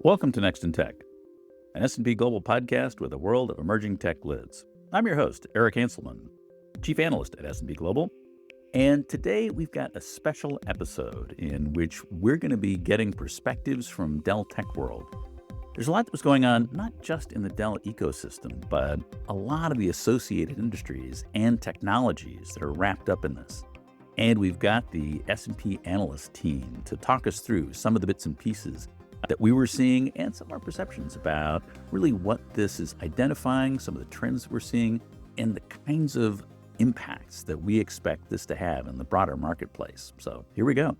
Welcome to Next in Tech, an S&P Global podcast with a world of emerging tech lids. I'm your host, Eric Hanselman, Chief Analyst at S&P Global, and today we've got a special episode in which we're going to be getting perspectives from Dell Tech World. There's a lot that was going on, not just in the Dell ecosystem, but a lot of the associated industries and technologies that are wrapped up in this. And we've got the S&P analyst team to talk us through some of the bits and pieces that we were seeing and some of our perceptions about really what this is identifying, some of the trends that we're seeing, and the kinds of impacts that we expect this to have in the broader marketplace. So here we go.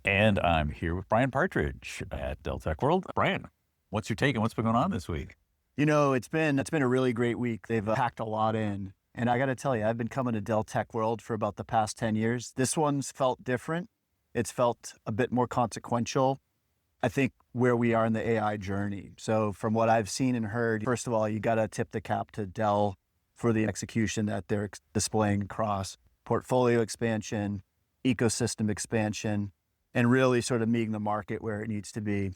And I'm here with Brian Partridge at Dell Tech World. Brian, what's your take on what's been going on this week? You know, it's been a really great week. They've packed a lot in. And I got to tell you, I've been coming to Dell Tech World for about the past 10 years. This one's felt different. It's felt a bit more consequential, I think, where we are in the AI journey. So from what I've seen and heard, first of all, you got to tip the cap to Dell for the execution that they're displaying across portfolio expansion, ecosystem expansion, and really sort of meeting the market where it needs to be.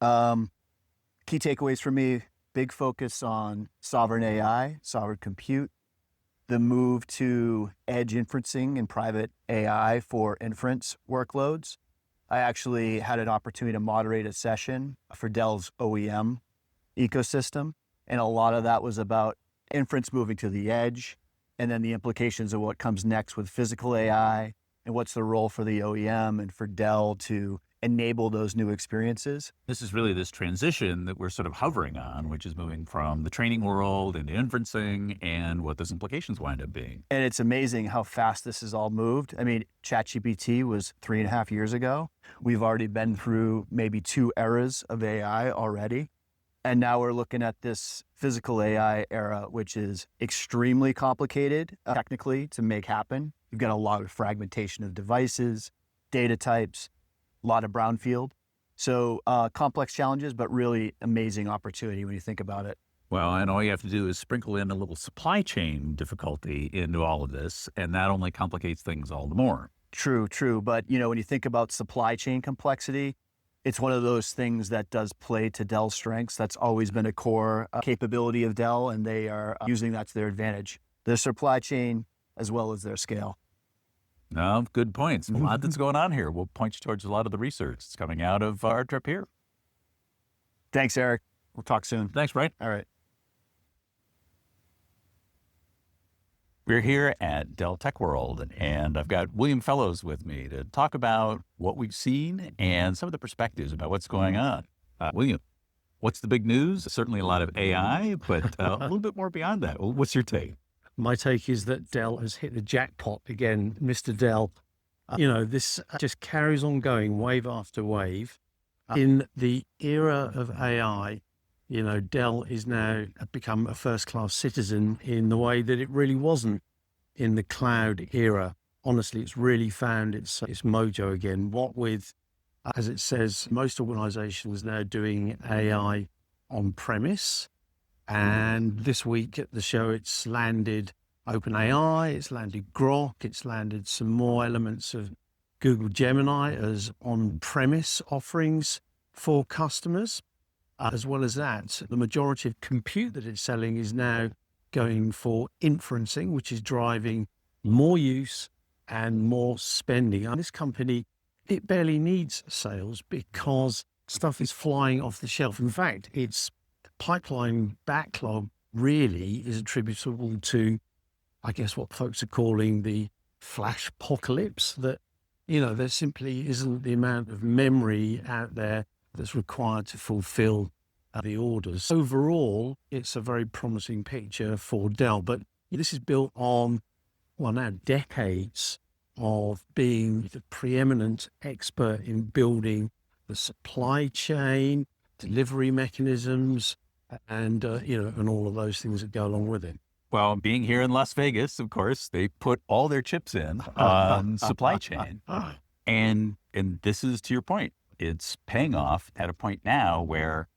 Key takeaways for me, big focus on sovereign AI, sovereign compute, the move to edge inferencing and private AI for inference workloads. I actually had an opportunity to moderate a session for Dell's OEM ecosystem, and a lot of that was about inference moving to the edge, and then the implications of what comes next with physical AI, and what's the role for the OEM and for Dell to enable those new experiences. This is really this transition that we're sort of hovering on, which is moving from the training world into inferencing and what those implications wind up being. And it's amazing how fast this has all moved. I mean, ChatGPT was 3.5 years ago. We've already been through maybe 2 eras of AI already. And now we're looking at this physical AI era, which is extremely complicated technically to make happen. You've got a lot of fragmentation of devices, data types, a lot of brownfield. So complex challenges, but really amazing opportunity when you think about it. Well, and all you have to do is sprinkle in a little supply chain difficulty into all of this, and that only complicates things all the more. True. But, you know, when you think about supply chain complexity, it's one of those things that does play to Dell's strengths. That's always been a core capability of Dell, and they are using that to their advantage. Their supply chain as well as their scale. No, good points. A lot that's going on here. We'll point you towards a lot of the research that's coming out of our trip here. Thanks, Eric. We'll talk soon. Thanks, Brian. All right. We're here at Dell Tech World, and I've got William Fellows with me to talk about what we've seen and some of the perspectives about what's going on. William, what's the big news? Certainly a lot of AI, but a little bit more beyond that. What's your take? My take is that Dell has hit the jackpot again. Mr. Dell, this just carries on going wave after wave. In the era of AI, Dell is now become a first-class citizen in the way that it really wasn't in the cloud era. Honestly, it's really found its mojo again. What with, as it says, most organizations now doing AI on-premise. And this week at the show, it's landed OpenAI, it's landed Grok, it's landed some more elements of Google Gemini as on-premise offerings for customers. As well as that, the majority of compute that it's selling is now going for inferencing, which is driving more use and more spending. And this company, it barely needs sales because stuff is flying off the shelf. In fact, its pipeline backlog really is attributable to, I guess, what folks are calling the flash apocalypse, that, there simply isn't the amount of memory out there that's required to fulfill the orders. Overall, it's a very promising picture for Dell, but this is built on, now decades of being the preeminent expert in building the supply chain, delivery mechanisms, and all of those things that go along with it. Well, being here in Las Vegas, of course, they put all their chips in on supply chain. And this is, to your point, it's paying off at a point now where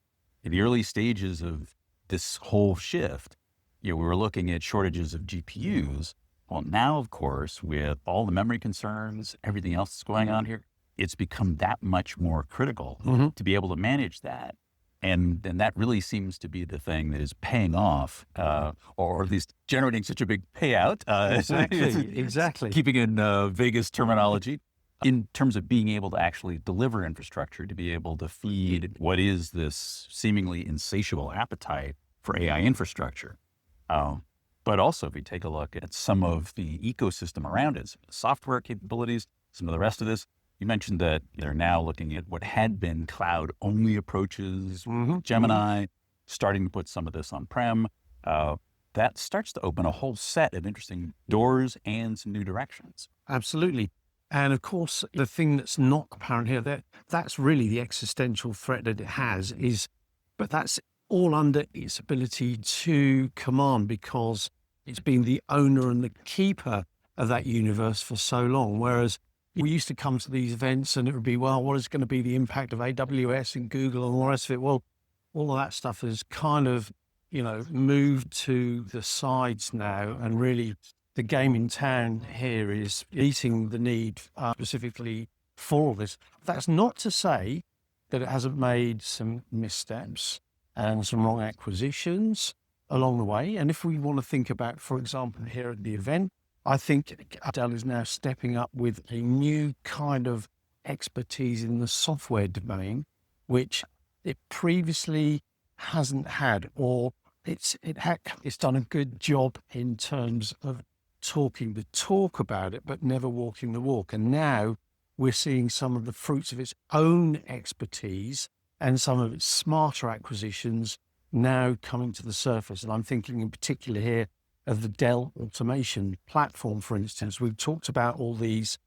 in the early stages of this whole shift, we were looking at shortages of GPUs, Well, now, of course, with all the memory concerns, everything else that's going on here, it's become that much more critical to be able to manage that. And that really seems to be the thing that is paying off, or at least generating such a big payout. Exactly. Keeping in Vegas terminology, in terms of being able to actually deliver infrastructure, to be able to feed what is this seemingly insatiable appetite for AI infrastructure. But also, if we take a look at some of the ecosystem around it, some of the software capabilities, some of the rest of this, you mentioned that they're now looking at what had been cloud-only approaches, Gemini, starting to put some of this on-prem. That starts to open a whole set of interesting doors and some new directions. Absolutely. And of course, the thing that's not apparent here, that's really the existential threat that it has but that's all under its ability to command, because it's been the owner and the keeper of that universe for so long. Whereas we used to come to these events and it would be, well, what is going to be the impact of AWS and Google and all the rest of it? Well, all of that stuff has kind of, moved to the sides now, and really the game in town here is meeting the need specifically for all this. That's not to say that it hasn't made some missteps and some wrong acquisitions along the way. And if we want to think about, for example, here at the event, I think Dell is now stepping up with a new kind of expertise in the software domain, which it previously hasn't had, or it's done a good job in terms of talking the talk about it, but never walking the walk. And now we're seeing some of the fruits of its own expertise and some of its smarter acquisitions now coming to the surface. And I'm thinking in particular here of the Dell automation platform, for instance. We've talked about all these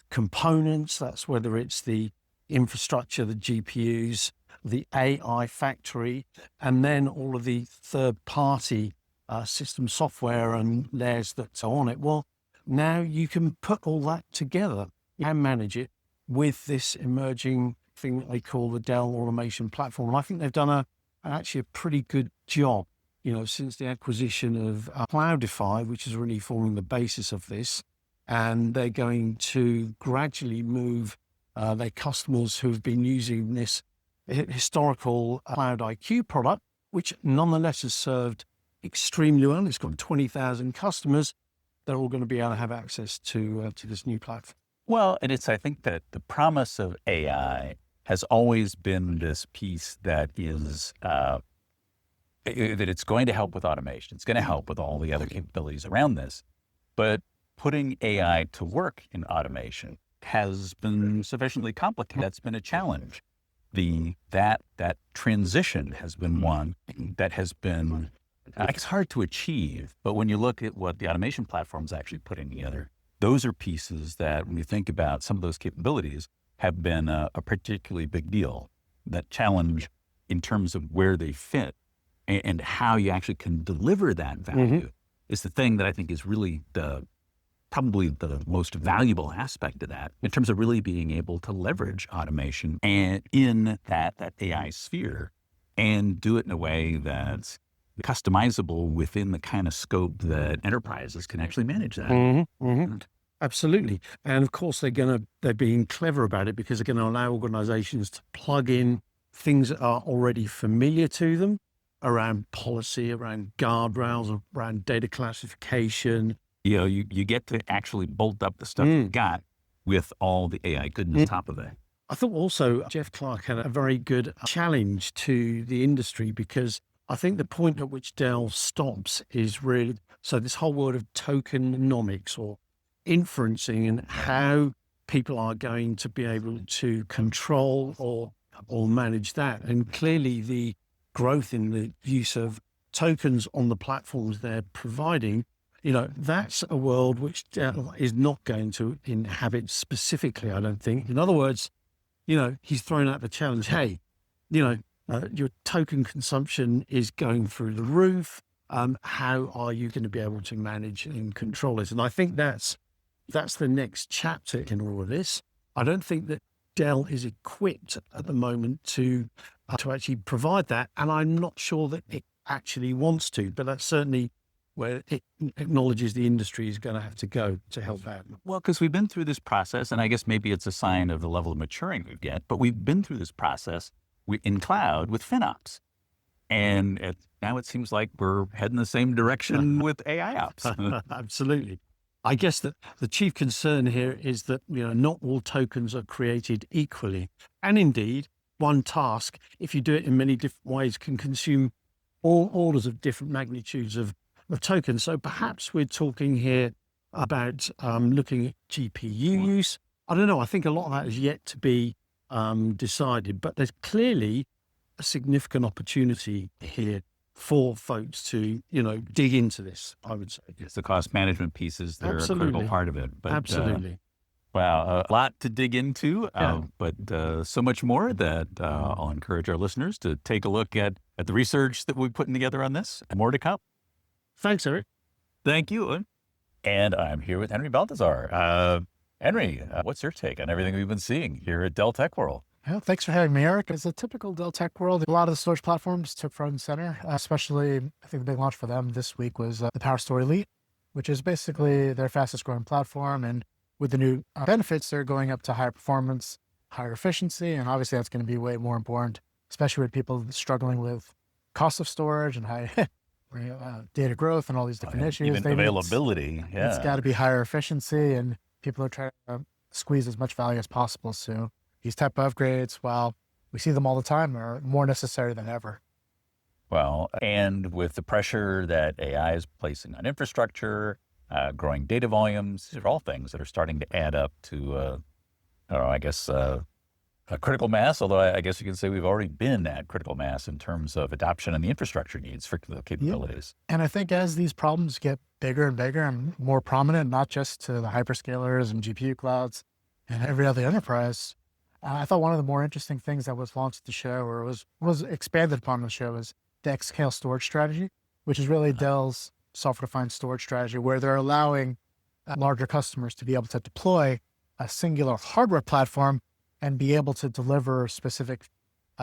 components. That's whether it's the infrastructure, the GPUs, the AI factory, and then all of the third-party system software and layers that are on it. Well, now you can put all that together and manage it with this emerging thing that they call the Dell automation platform. And I think they've done actually a pretty good job, since the acquisition of Cloudify, which is really forming the basis of this. And they're going to gradually move their customers who've been using this historical Cloud IQ product, which nonetheless has served extremely well. It's got 20,000 customers. They're all going to be able to have access to this new platform. Well, and I think that the promise of AI has always been this piece that is, that it's going to help with automation. It's going to help with all the other capabilities around this. But putting AI to work in automation has been sufficiently complicated. That's been a challenge. That transition has been one that has been, it's hard to achieve. But when you look at what the automation platform is actually putting together, those are pieces that, when you think about some of those capabilities, have been a particularly big deal. That challenge in terms of where they fit and how you actually can deliver that value is the thing that I think is really probably the most valuable aspect of that, in terms of really being able to leverage automation and in that AI sphere, and do it in a way that's customizable within the kind of scope that enterprises can actually manage that. Absolutely. And of course, they're being clever about it, because they're going to allow organizations to plug in things that are already familiar to them around policy, around guardrails, around data classification. You get to actually bolt up the stuff you got with all the AI goodness top of it. I thought also Jeff Clark had a very good challenge to the industry, because I think the point at which Dell stops is really, so this whole world of tokenomics or inferencing, and how people are going to be able to control or manage that. And clearly the growth in the use of tokens on the platforms they're providing, that's a world which Dell is not going to inhabit specifically, I don't think. In other words, he's thrown out the challenge, hey, your token consumption is going through the roof. How are you going to be able to manage and control it? And I think that's the next chapter in all of this. I don't think that Dell is equipped at the moment to actually provide that. And I'm not sure that it actually wants to, but that's certainly where it acknowledges the industry is going to have to go to help out. Well, because we've been through this process, and I guess maybe it's a sign of the level of maturing we get, but we've been through this process in cloud with FinOps. And now it seems like we're heading the same direction with AI ops. Absolutely. I guess that the chief concern here is that, not all tokens are created equally. And indeed, one task, if you do it in many different ways, can consume all orders of different magnitudes of tokens. So perhaps we're talking here about looking at GPU use. I don't know. I think a lot of that is yet to be decided, but there's clearly a significant opportunity here for folks to, dig into this, I would say. It's the cost management pieces that are a critical part of it. But, Absolutely. Wow, a lot to dig into, but so much more that I'll encourage our listeners to take a look at the research that we're putting together on this. More to come. Thanks, Eric. Thank you. And I'm here with Henry Baltazar. Henry, what's your take on everything we've been seeing here at Dell Tech World? Well, thanks for having me, Eric. As a typical Dell Tech World, a lot of the storage platforms took front and center, especially I think the big launch for them this week was the PowerStore Elite, which is basically their fastest growing platform. And with the new benefits, they're going up to higher performance, higher efficiency. And obviously that's going to be way more important, especially with people struggling with cost of storage and high data growth and all these different issues. Even availability. It's got to be higher efficiency, and people are trying to squeeze as much value as possible. So these type of upgrades, while we see them all the time, are more necessary than ever. Well, and with the pressure that AI is placing on infrastructure, growing data volumes, these are all things that are starting to add up to, a critical mass, although I guess you can say we've already been at critical mass in terms of adoption and the infrastructure needs for the capabilities. Yeah. And I think as these problems get bigger and bigger and more prominent, not just to the hyperscalers and GPU clouds and every other enterprise, I thought one of the more interesting things that was launched at the show, or was expanded upon the show, is the xScale storage strategy, which is really Dell's software-defined storage strategy, where they're allowing larger customers to be able to deploy a singular hardware platform and be able to deliver specific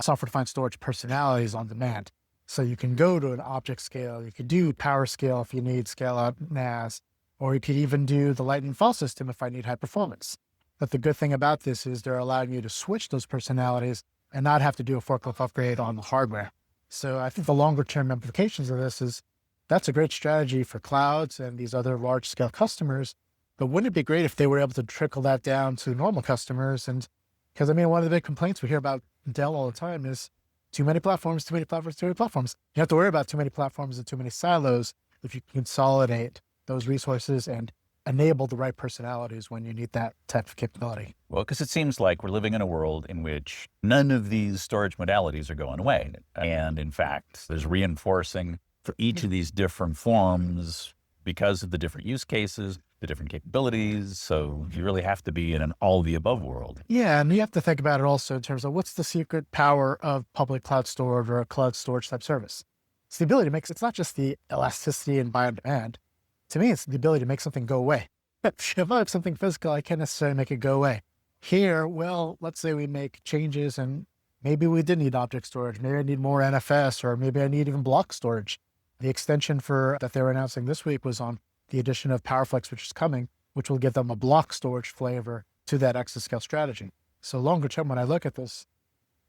software-defined storage personalities on demand. So you can go to an object scale, you could do power scale if you need scale out NAS, or you could even do the Lightning file system if I need high performance. But the good thing about this is they're allowing you to switch those personalities and not have to do a forklift upgrade on the hardware. So I think the longer term implications of this is that's a great strategy for clouds and these other large scale customers. But wouldn't it be great if they were able to trickle that down to normal customers? And because one of the big complaints we hear about Dell all the time is too many platforms, too many platforms, too many platforms. You have to worry about too many platforms and too many silos if you can consolidate those resources and enable the right personalities when you need that type of capability. Well, because it seems like we're living in a world in which none of these storage modalities are going away. And in fact, there's reinforcing for each of these different forms because of the different use cases, the different capabilities. So you really have to be in an all the above world. Yeah. And you have to think about it also in terms of what's the secret power of public cloud storage or a cloud storage type service. It's the ability to it's not just the elasticity and buy on demand. To me, it's the ability to make something go away. If I have something physical, I can't necessarily make it go away. Here, well, let's say we make changes and maybe we did need object storage. Maybe I need more NFS, or maybe I need even block storage. The extension that they were announcing this week was on the addition of PowerFlex, which is coming, which will give them a block storage flavor to that exascale strategy. So longer term, when I look at this,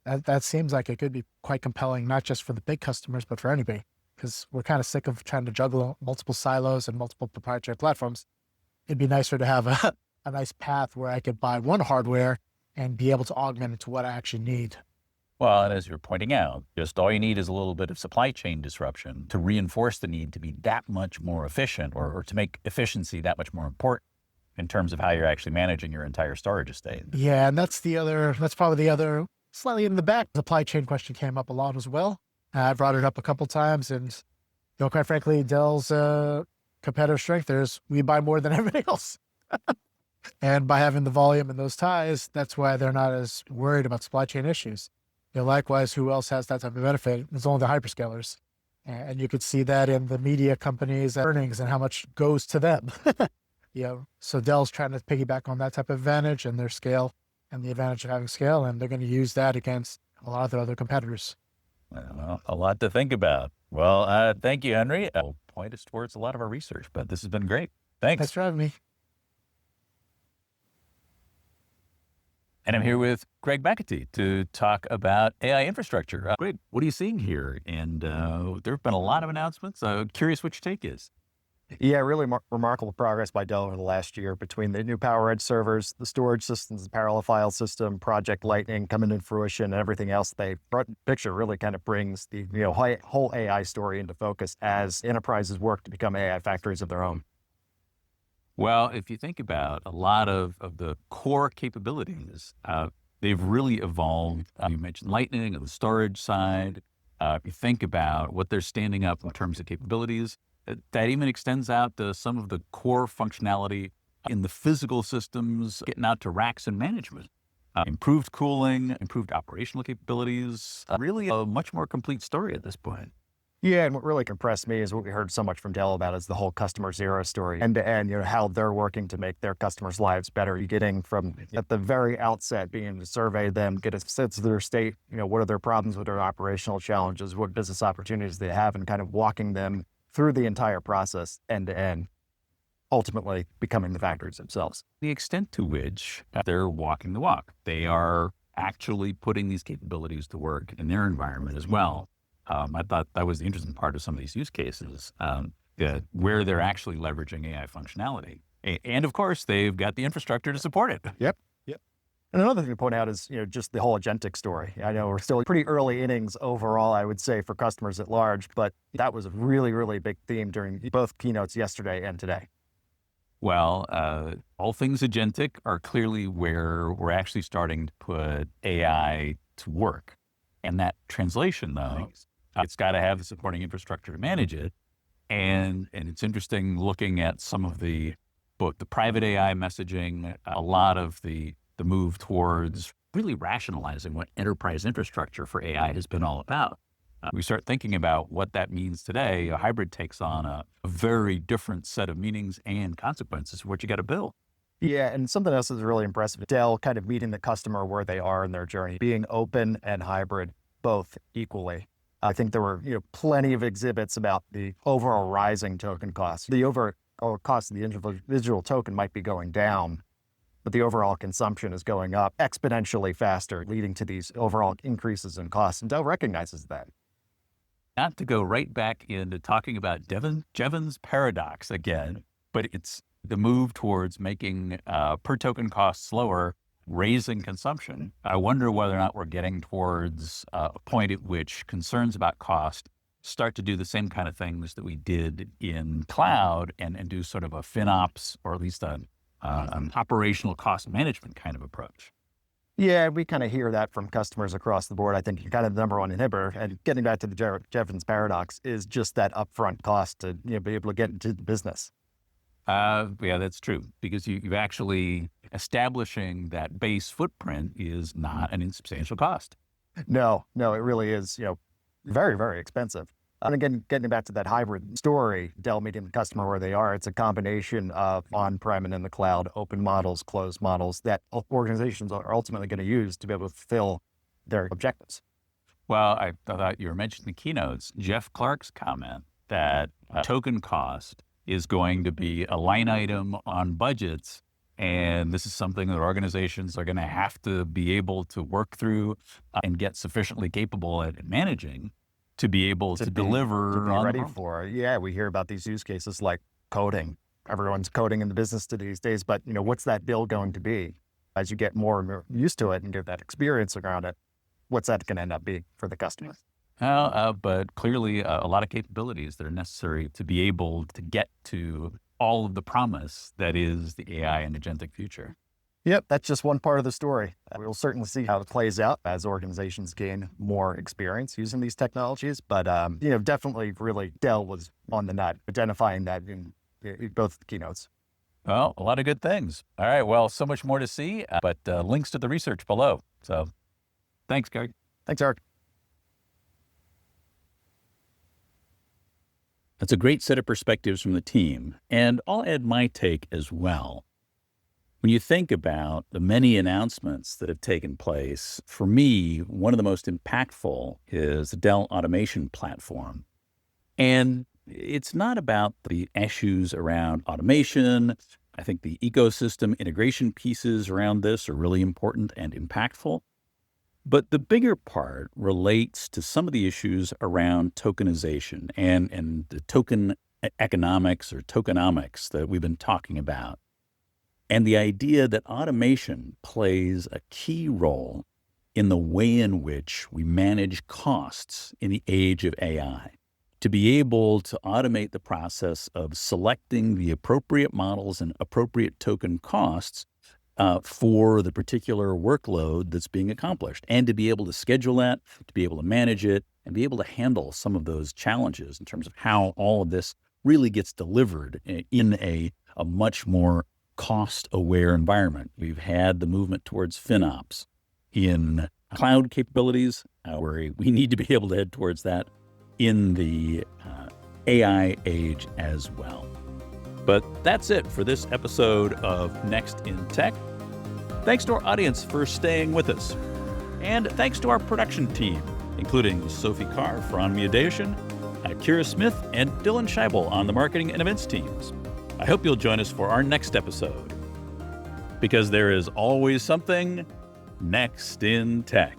that seems like it could be quite compelling, not just for the big customers, but for anybody, because we're kind of sick of trying to juggle multiple silos and multiple proprietary platforms. It'd be nicer to have a nice path where I could buy one hardware and be able to augment it to what I actually need. Well, and as you're pointing out, just all you need is a little bit of supply chain disruption to reinforce the need to be that much more efficient, or to make efficiency that much more important in terms of how you're actually managing your entire storage estate. Yeah, and that's probably the other slightly in the back. Supply chain question came up a lot as well. I brought it up a couple times, and quite frankly, Dell's competitive strength is we buy more than everybody else. And by having the volume and those ties, that's why they're not as worried about supply chain issues. Likewise, who else has that type of benefit? It's only the hyperscalers. And you could see that in the media companies' earnings and how much goes to them. So Dell's trying to piggyback on that type of advantage and their scale and the advantage of having scale, and they're going to use that against a lot of their other competitors. Well, a lot to think about. Well, thank you, Henry. I'll point us towards a lot of our research. But this has been great. Thanks. Thanks for having me. And I'm here with Greg Macatee to talk about AI infrastructure. Greg, what are you seeing here? And there have been a lot of announcements. Curious what your take is. Yeah, really remarkable progress by Dell over the last year between the new PowerEdge servers, the storage systems, the parallel file system, Project Lightning coming to fruition, and everything else they brought in the picture really kind of brings the whole AI story into focus as enterprises work to become AI factories of their own. Well, if you think about a lot of the core capabilities, they've really evolved. You mentioned Lightning on the storage side. If you think about what they're standing up in terms of capabilities, that even extends out to some of the core functionality in the physical systems, getting out to racks and management. Improved cooling, improved operational capabilities, really a much more complete story at this point. Yeah, and what really impressed me is what we heard so much from Dell about is the whole customer zero story, end to end, how they're working to make their customers' lives better. You're getting from at the very outset, being able to survey them, get a sense of their state, what are their problems, what are their operational challenges, what business opportunities they have, and kind of walking them through the entire process end to end, ultimately becoming the factories themselves. The extent to which they're walking the walk, they are actually putting these capabilities to work in their environment as well. I thought that was the interesting part of some of these use cases, where they're actually leveraging AI functionality. And of course, they've got the infrastructure to support it. Yep. And another thing to point out is, just the whole Agentic story. I know we're still pretty early innings overall, I would say, for customers at large, but that was a really, really big theme during both keynotes yesterday and today. Well, all things Agentic are clearly where we're actually starting to put AI to work. And that translation, though, it's got to have the supporting infrastructure to manage it. And it's interesting looking at some of both the private AI messaging, a lot of the move towards really rationalizing what enterprise infrastructure for AI has been all about. We start thinking about what that means today. A hybrid takes on a very different set of meanings and consequences for what you got to build. Yeah, and something else is really impressive. Dell kind of meeting the customer where they are in their journey, being open and hybrid, both equally. I think there were plenty of exhibits about the overall rising token costs. The overall cost of the individual token might be going down, but the overall consumption is going up exponentially faster, leading to these overall increases in costs. And Dell recognizes that. Not to go right back into talking about Jevons paradox again, but it's the move towards making per token costs lower, raising consumption. I wonder whether or not we're getting towards a point at which concerns about cost start to do the same kind of things that we did in cloud and do sort of a FinOps, or at least an operational cost management kind of approach. Yeah, we kind of hear that from customers across the board. I think kind of the number one inhibitor, and getting back to the Jevons paradox, is just that upfront cost to be able to get into the business. Yeah, that's true, because you've actually establishing that base footprint is not an insubstantial cost. No, it really is, very, very expensive. And again, getting back to that hybrid story, Dell meeting the customer where they are, it's a combination of on-prem and in the cloud, open models, closed models that organizations are ultimately going to use to be able to fulfill their objectives. Well, I thought you were mentioning the keynotes. Jeff Clarke's comment that token cost is going to be a line item on budgets, and this is something that organizations are going to have to be able to work through and get sufficiently capable at managing to be able to deliver. To be ready for. Yeah, we hear about these use cases like coding. Everyone's coding in the business these days, but what's that bill going to be? As you get more and more used to it and get that experience around it, what's that going to end up being for the customer? But clearly a lot of capabilities that are necessary to be able to get to all of the promise that is the AI and agentic future. Yep, that's just one part of the story. We'll certainly see how it plays out as organizations gain more experience using these technologies. But, definitely really Dell was on the nut, identifying that in both keynotes. Well, a lot of good things. All right, well, so much more to see, but links to the research below. So thanks, Greg. Thanks, Eric. That's a great set of perspectives from the team, and I'll add my take as well. When you think about the many announcements that have taken place, for me, one of the most impactful is the Dell automation platform. And it's not about the issues around automation. I think the ecosystem integration pieces around this are really important and impactful. But the bigger part relates to some of the issues around tokenization and the token economics or tokenomics that we've been talking about. And the idea that automation plays a key role in the way in which we manage costs in the age of AI. To be able to automate the process of selecting the appropriate models and appropriate token costs for the particular workload that's being accomplished, and to be able to schedule that, to be able to manage it, and be able to handle some of those challenges in terms of how all of this really gets delivered in a much more cost-aware environment. We've had the movement towards FinOps in cloud capabilities, where we need to be able to head towards that in the AI age as well. But that's it for this episode of Next in Tech. Thanks to our audience for staying with us. And thanks to our production team, including Sophie Carr for On Mediation, Kira Smith, and Dylan Scheibel on the marketing and events teams. I hope you'll join us for our next episode, because there is always something next in tech.